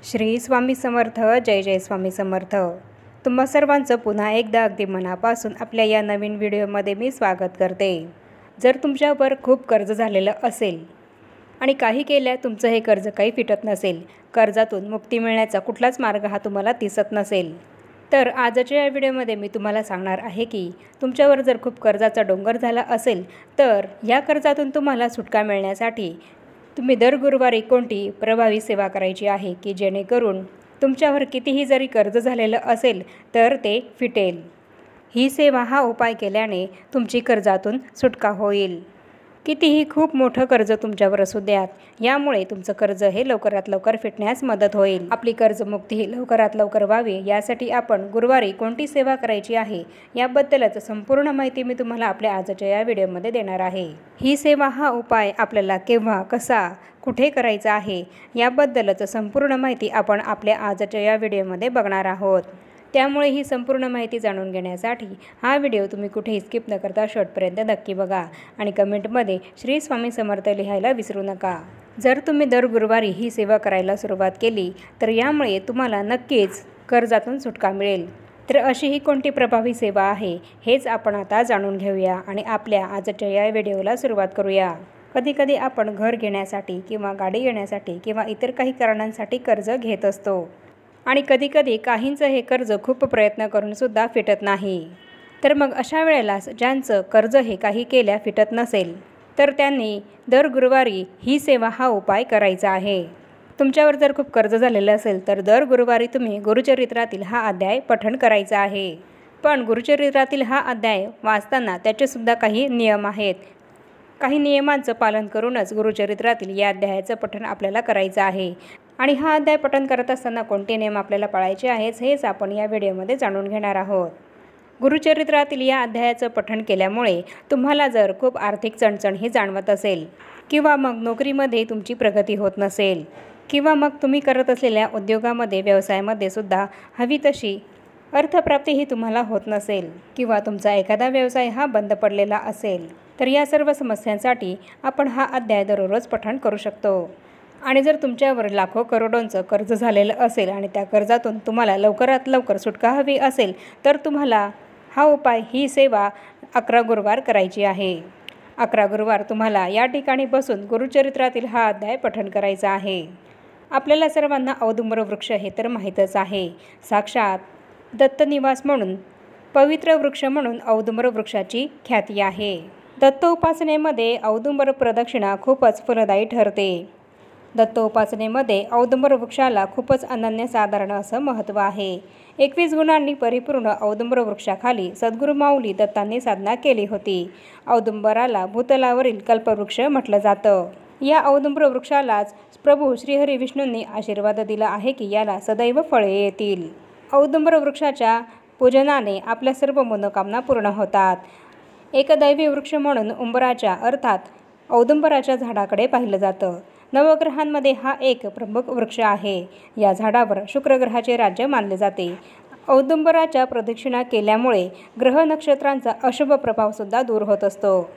श्री स्वामी समर्थ. जय जय स्वामी समर्थ. तुम्हा सर्वांचं पुन्हा एकदा अगदी मनापासून आपल्या या नवीन व्हिडिओमध्ये मी स्वागत करते. जर तुमच्यावर खूप कर्ज झालेलं असेल आणि काही केल्या तुमचं हे कर्ज काही फिटत नसेल, कर्जातून मुक्ती मिळण्याचा कुठलाच मार्ग हा तुम्हाला दिसत नसेल, तर आजच्या या व्हिडिओमध्ये मी तुम्हाला सांगणार आहे की तुमच्यावर जर खूप कर्जाचा डोंगर झाला असेल तर या कर्जातून तुम्हाला सुटका मिळण्यासाठी तुम्ही दर गुरुवारी कोणती प्रभावी सेवा करायची आहे की जेणेकरून तुमच्यावर कितीही जरी कर्ज झालेलं असेल तर ते फिटेल. ही सेवा हा उपाय केल्याने तुमची कर्जातून सुटका होईल. कितीही खूप मोठं कर्ज तुमच्यावर असू द्यात, यामुळे तुमचं कर्ज हे लवकरात लवकर फिटण्यास मदत होईल. आपली कर्जमुक्ती ही लवकरात लवकर व्हावी यासाठी आपण गुरुवारी कोणती सेवा करायची आहे याबद्दलच संपूर्ण माहिती मी तुम्हाला आपल्या आजच्या या व्हिडिओमध्ये देणार आहे. ही सेवा हा उपाय आपल्याला केव्हा, कसा, कुठे करायचा आहे याबद्दलच संपूर्ण माहिती आपण आपल्या आजच्या या व्हिडिओमध्ये बघणार आहोत. त्यामुळे ही संपूर्ण माहिती जाणून घेण्यासाठी हा व्हिडिओ तुम्ही कुठेही स्किप न करता शेवटपर्यंत नक्की बघा आणि कमेंटमध्ये श्री स्वामी समर्थ लिहायला विसरू नका. जर तुम्ही दर गुरुवारी ही सेवा करायला सुरुवात केली तर यामुळे तुम्हाला नक्कीच कर्जातून सुटका मिळेल. तर अशी ही कोणती प्रभावी सेवा आहे हेच आपण आता जाणून घेऊया आणि आपल्या आजच्या या व्हिडिओला सुरुवात करूया. कधीकधी आपण घर घेण्यासाठी किंवा गाडी घेण्यासाठी किंवा इतर काही कारणांसाठी कर्ज घेत असतो आणि कधीकधी काहींचं हे कर्ज खूप प्रयत्न करूनसुद्धा फिटत नाही. तर मग अशा वेळेला ज्यांचं कर्ज हे काही केल्या फिटत नसेल तर त्यांनी दर गुरुवारी ही सेवा हा उपाय करायचा आहे. तुमच्यावर जर खूप कर्ज झालेलं असेल तर दर गुरुवारी तुम्ही गुरुचरित्रातील हा अध्याय पठण करायचा आहे. पण गुरुचरित्रातील हा अध्याय वाचताना त्याचेसुद्धा काही नियम आहेत. काही नियमांचं पालन करूनच गुरुचरित्रातील या अध्यायाचं पठण आपल्याला करायचं आहे आणि हा अध्याय पठण करत असताना कोणते नियम आपल्याला पाळायचे आहेत हेच आपण या व्हिडिओमध्ये जाणून घेणार आहोत. गुरुचरित्रातील या अध्यायाचं पठण केल्यामुळे तुम्हाला जर खूप आर्थिक चणचण ही जाणवत असेल किंवा मग नोकरीमध्ये तुमची प्रगती होत नसेल किंवा मग तुम्ही करत असलेल्या उद्योगामध्ये, व्यवसायामध्ये सुद्धा हवी तशी अर्थप्राप्ती ही तुम्हाला होत नसेल किंवा तुमचा एखादा व्यवसाय हा बंद पडलेला असेल, तर या सर्व समस्यांसाठी आपण हा अध्याय दररोज पठण करू शकतो. आणि जर तुमच्यावर लाखो करोडोंचं कर्ज झालेलं असेल आणि त्या कर्जातून तुम्हाला लवकरात लवकर सुटका हवी असेल तर तुम्हाला हा उपाय, ही सेवा 11 गुरुवार करायची आहे. 11 गुरुवार तुम्हाला या ठिकाणी बसून गुरुचरित्रातील हा अध्याय पठण करायचा आहे. आपल्याला सर्वांना औदुंबर वृक्ष हे तर माहीतच आहे. साक्षात दत्तनिवास म्हणून, पवित्र वृक्ष म्हणून औदुंबर वृक्षाची ख्याती आहे. दत्त उपासनेमध्ये औदुंबर प्रदक्षिणा खूपच फलदायी ठरते. दत्त उपासनेमध्ये औदुंबर वृक्षाला खूपच अनन्यसाधारण असं महत्त्व आहे. 21 गुणांनी परिपूर्ण औदुंबर वृक्षाखाली सद्गुरू माऊली दत्तांनी साधना केली होती. औदुंबराला भूतलावरील कल्पवृक्ष म्हटलं जातं. या औदुंबर वृक्षालाच प्रभू श्रीहरी विष्णूंनी आशीर्वाद दिला आहे की याला सदैव फळे येतील. औदुंबर वृक्षाच्या पूजनाने आपल्या सर्व मनोकामना पूर्ण होतात. एक दैवी वृक्ष म्हणून उंबराच्या अर्थात औदुंबराच्या झाडाकडे पाहिलं जातं. नवग्रहांमध्ये हा एक प्रमुख वृक्ष आहे. या झाडावर शुक्र ग्रहाचे राज्य मानले जाते. औदुंबराच्या प्रदक्षिणा केल्यामुळे ग्रह नक्षत्रांचा अशुभ प्रभावसुद्धा दूर होत असतो.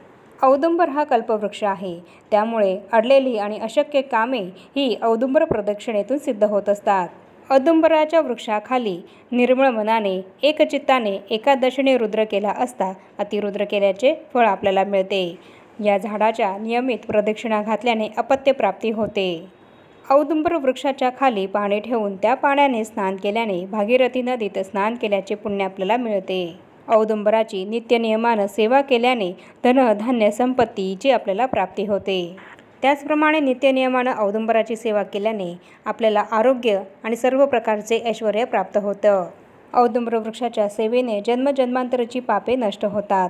औदुंबर हा कल्पवृक्ष आहे, त्यामुळे अडलेली आणि अशक्य कामे ही औदुंबर प्रदक्षिणेतून सिद्ध होत असतात. औदुंबराच्या वृक्षाखाली निर्मळ मनाने, एकचित्ताने एकादशीने रुद्र केला असता अतिरुद्र केल्याचे फळ आपल्याला मिळते. या झाडाच्या नियमित प्रदक्षिणा घातल्याने अपत्य प्राप्ती होते. औदुंबर वृक्षाच्या खाली पाणी ठेवून त्या पाण्याने स्नान केल्याने भागीरथी नदीत स्नान केल्याचे पुण्य आपल्याला मिळते. औदुंबराची नित्य नियमानं सेवा केल्याने धन, धान्य, संपत्तीची आपल्याला प्राप्ती होते. त्याचप्रमाणे नित्य नियमानं औदुंबराची सेवा केल्याने आपल्याला आरोग्य आणि सर्व प्रकारचे ऐश्वर्य प्राप्त होतं. औदुंबर वृक्षाच्या सेवेने जन्मजन्मांतराची पापे नष्ट होतात.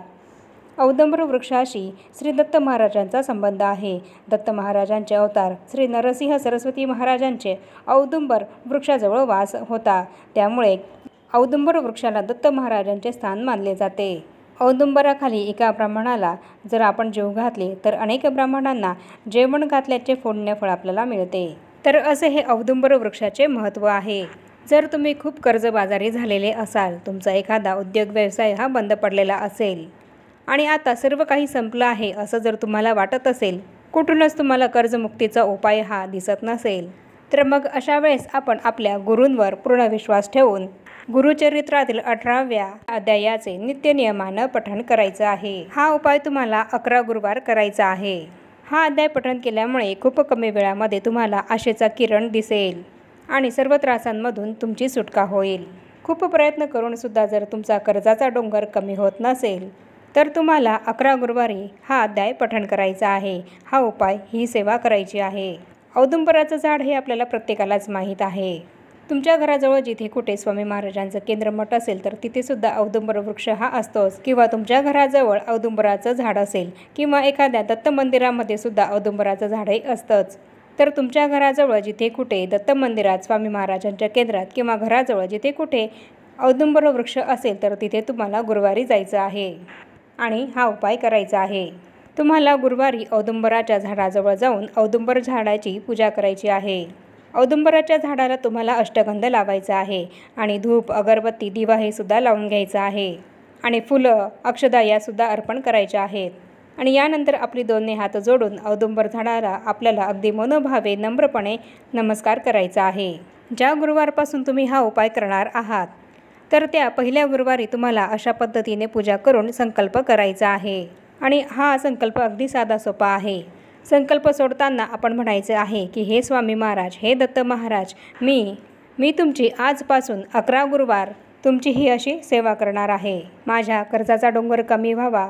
औदुंबर वृक्षाशी श्री दत्त महाराजांचा संबंध आहे. दत्त महाराजांचे अवतार श्री नरसिंह सरस्वती महाराजांचे औदुंबर वृक्षाजवळ वास होता. त्यामुळे औदुंबर वृक्षाला दत्त महाराजांचे स्थान मानले जाते. औदुंबराखाली एका ब्राह्मणाला जर आपण जेव घातले तर अनेक ब्राह्मणांना जेवण घातल्याचे पुण्यफळ आपल्याला मिळते. तर असे हे औदुंबर वृक्षाचे महत्त्व आहे. जर तुम्ही खूप कर्जबाजारी झालेले असाल, तुमचा एखादा उद्योग व्यवसाय हा बंद पडलेला असेल आणि आता सर्व काही संपलं आहे असं जर तुम्हाला वाटत असेल, कुठूनच तुम्हाला कर्जमुक्तीचा उपाय हा दिसत नसेल, तर मग अशा वेळेस आपण आपल्या गुरूंवर पूर्ण विश्वास ठेवून गुरुचरित्रातील 18व्या अध्यायाचे नित्यनियमानं पठण करायचं आहे। हा उपाय तुम्हाला 11 गुरुवार करायचा आहे। हा अध्याय पठण केल्यामुळे खूप कमी वेळामध्ये तुम्हाला आशेचा किरण दिसेल आणि सर्व त्रासांमधून तुमची सुटका होईल। खूप प्रयत्न करून सुद्धा जर तुमचा कर्जाचा डोंगर कमी होत नसेल तर तुम्हाला 11 गुरुवारी हा अध्याय पठण करायचा आहे। हा उपाय, ही सेवा करायची आहे। औदुंबराचं झाड हे आपल्याला प्रत्येकालाच माहीत आहे। तुमच्या घराजवळ जिथे कुठे स्वामी महाराजांचं केंद्रमठ असेल तर तिथे सुद्धा औदुंबर वृक्ष हा असतोच, किंवा तुमच्या घराजवळ औदुंबराचं झाड असेल किंवा एखाद्या दत्त मंदिरामध्ये सुद्धा औदुंबराचं झाडही असतंच। तर तुमच्या घराजवळ जिथे कुठे दत्त मंदिरात, स्वामी महाराजांच्या केंद्रात किंवा घराजवळ जिथे कुठे औदुंबर वृक्ष असेल तर तिथे तुम्हाला गुरुवारी जायचं आहे आणि हा उपाय करायचा आहे। तुम्हाला गुरुवारी औदुंबराच्या झाडाजवळ जाऊन औदुंबर झाडाची पूजा करायची आहे। औदुंबराच्या झाडाला तुम्हाला अष्टगंध लावायचा आहे आणि धूप, अगरबत्ती, दिवा हे सुद्धा लावून घ्यायचं आहे आणि फुलं, अक्षदा यासुद्धा अर्पण करायच्या आहेत। आणि यानंतर आपली दोन्ही हात जोडून औदुंबर झाडाला आपल्याला अगदी मनोभावे नम्रपणे नमस्कार करायचा आहे। ज्या गुरुवारपासून तुम्ही हा उपाय करणार आहात तर त्या पहिल्या गुरुवारी तुम्हाला अशा पद्धतीने पूजा करून संकल्प करायचा आहे। आणि हा संकल्प अगदी साधा सोपा आहे। संकल्प सोडताना आपण म्हणायचे आहे की हे स्वामी महाराज, हे दत्त महाराज, मी तुमची आजपासून 11 गुरुवार तुमची ही अशी सेवा करणार आहे। माझ्या कर्जाचा डोंगर कमी व्हावा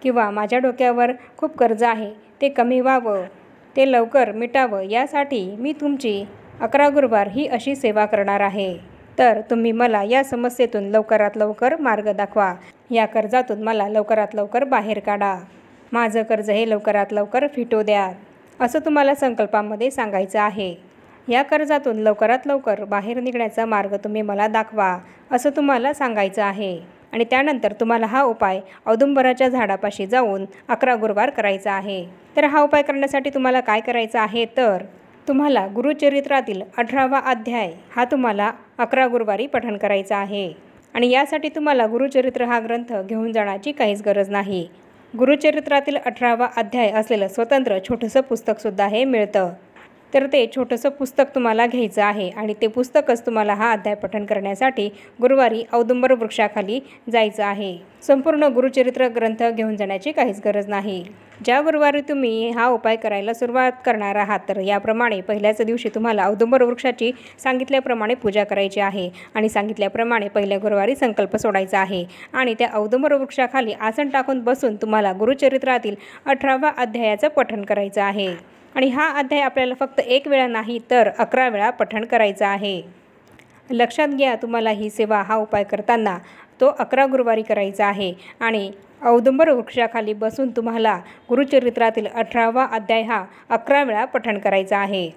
किंवा माझ्या डोक्यावर खूप कर्ज आहे ते कमी व्हावं, ते लवकर मिटावं, यासाठी मी तुमची 11 गुरुवार ही अशी सेवा करणार आहे। तर तुम्ही मला या समस्येतून लवकरात लवकर मार्ग दाखवा, या कर्जातून मला लवकरात लवकर बाहेर काढा, माझं कर्ज हे लवकरात लवकर फिटू द्या, असं तुम्हाला संकल्पामध्ये सांगायचं आहे। या कर्जातून लवकरात लवकर बाहेर निघण्याचा मार्ग तुम्ही मला दाखवा, असं तुम्हाला सांगायचं आहे। आणि त्यानंतर तुम्हाला हा उपाय औदुंबराच्या झाडापाशी जाऊन 11 गुरुवार करायचा आहे। तर हा उपाय करण्यासाठी तुम्हाला काय करायचं आहे तर तुम्हाला गुरुचरित्रातील 18वा अध्याय हा तुम्हाला 11 गुरुवारी पठण करायचा आहे। आणि यासाठी तुम्हाला गुरुचरित्र हा ग्रंथ घेऊन जाण्याची काहीच गरज नाही। गुरुचरित्रातील 18वा अध्याय असलेलं स्वतंत्र छोटंसं पुस्तकसुद्धा हे मिळतं। तर ते छोटंसं पुस्तक तुम्हाला घ्यायचं आहे आणि ते पुस्तकच तुम्हाला हा अध्याय पठण करण्यासाठी गुरुवारी औदुंबर वृक्षाखाली जायचं आहे। संपूर्ण गुरुचरित्र ग्रंथ घेऊन जाण्याची काहीच गरज नाही। ज्या गुरुवारी तुम्ही हा उपाय करायला सुरुवात करणार आहात तर याप्रमाणे पहिल्याच दिवशी तुम्हाला औदुंबर वृक्षाची सांगितल्याप्रमाणे पूजा करायची आहे आणि सांगितल्याप्रमाणे पहिल्या गुरुवारी संकल्प सोडायचा आहे आणि त्या औदुंबर वृक्षाखाली आसन टाकून बसून तुम्हाला गुरुचरित्रातील 18वा अध्यायाचं पठण करायचं आहे। आणि हा अध्याय आपल्याला फक्त 1 वेळा नाही तर 11 वेळा पठण करायचा आहे। लक्षात घ्या, तुम्हाला ही सेवा, हा उपाय करताना तो 11 गुरुवारी करायचा आहे आणि औदुंबर वृक्षाखाली बसून तुम्हाला गुरुचरित्रातील 18वा अध्याय हा 11 वेळा पठण करायचा आहे।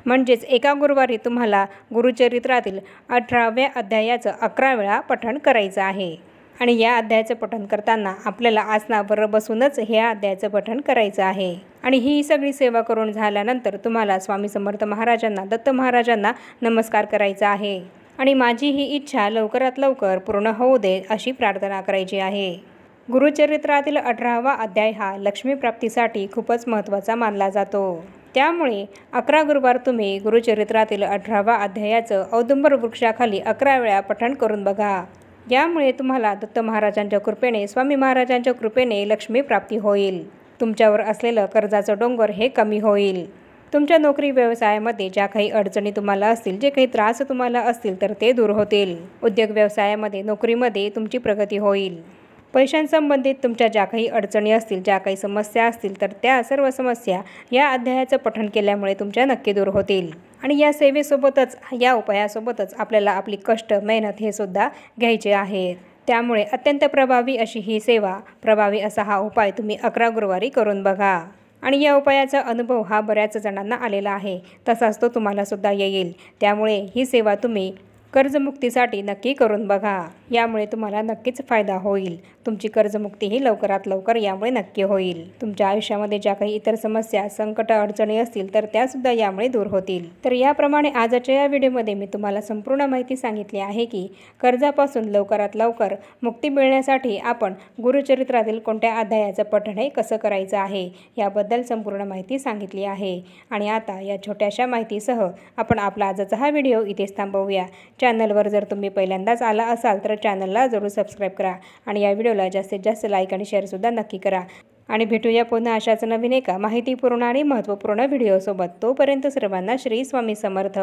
म्हणजेच एका गुरुवारी तुम्हाला गुरुचरित्रातील 18व्या अध्यायाचं 11 वेळा पठण करायचं आहे। आणि या अध्यायाचं पठण करताना आपल्याला आसनावर बसूनच ह्या अध्यायाचं पठण करायचं आहे। आणि ही सगळी सेवा करून झाल्यानंतर तुम्हाला स्वामी समर्थ महाराजांना, दत्त महाराजांना नमस्कार करायचा आहे आणि माझी ही इच्छा लवकरात लवकर पूर्ण होऊ दे अशी प्रार्थना करायची आहे। गुरुचरित्रातील 18वा अध्याय हा लक्ष्मीप्राप्तीसाठी खूपच महत्त्वाचा मानला जातो। त्यामुळे 11 गुरुवार तुम्ही गुरुचरित्रातील 18वा अध्यायाचं औदुंबर वृक्षाखाली 11 वेळा पठण करून बघा। यामुळे तुम्हाला दत्त महाराजांच्या कृपेने, स्वामी महाराजांच्या कृपेने लक्ष्मी प्राप्ती होईल। तुमच्यावर असलेलं कर्जाचं डोंगर हे कमी होईल। तुमच्या नोकरी व्यवसायामध्ये ज्या काही अडचणी तुम्हाला असतील, जे काही त्रास तुम्हाला असतील तर ते दूर होतील। उद्योग व्यवसायामध्ये, नोकरीमध्ये तुमची प्रगती होईल। पैशांसंबंधित तुमच्या ज्या काही अडचणी असतील, ज्या काही समस्या असतील तर त्या सर्व समस्या या अध्यायाचं पठण केल्यामुळे तुमच्या नक्की दूर होतील। आणि या सेवेसोबतच, या उपायासोबतच आपल्याला आपली कष्ट, मेहनत हे सुद्धा घ्यायचे आहेत। त्यामुळे अत्यंत प्रभावी अशी ही सेवा, प्रभावी असा हा उपाय तुम्ही 11 गुरुवारी करून बघा। आणि या उपायाचा अनुभव हा बऱ्याच जणांना आलेला आहे, तसाच तो तुम्हाला सुद्धा येईल। त्यामुळे ही सेवा तुम्ही कर्जमुक्तीसाठी नक्की करून बघा, यामुळे तुम्हाला नक्कीच फायदा होईल। तुमची कर्जमुक्तीही लवकरात लवकर यामुळे नक्की होईल। तुमच्या आयुष्यामध्ये ज्या काही इतर समस्या, संकट, अडचणी असतील तर त्यासुद्धा यामुळे दूर होतील। तर याप्रमाणे आजच्या या व्हिडिओमध्ये मी तुम्हाला संपूर्ण माहिती सांगितली आहे की कर्जापासून लवकरात लवकर मुक्ती मिळण्यासाठी आपण गुरुचरित्रातील कोणत्या अध्यायाचं पठण हे कसं करायचं आहे याबद्दल संपूर्ण माहिती सांगितली आहे। आणि आता या छोट्याशा माहितीसह आपण आपला आजचा हा व्हिडिओ इथेच थांबवूया। चॅनलवर जर तुम्ही पहिल्यांदाच आला असाल तर चॅनलला जरूर सबस्क्राईब करा आणि या व्हिडिओला जास्तीत जास्त लाईक आणि शेअरसुद्धा नक्की करा। आणि भेटूया पुन्हा अशाच नवीन एका माहितीपूर्ण आणि महत्त्वपूर्ण व्हिडिओसोबत। तोपर्यंत सर्वांना श्री स्वामी समर्थ।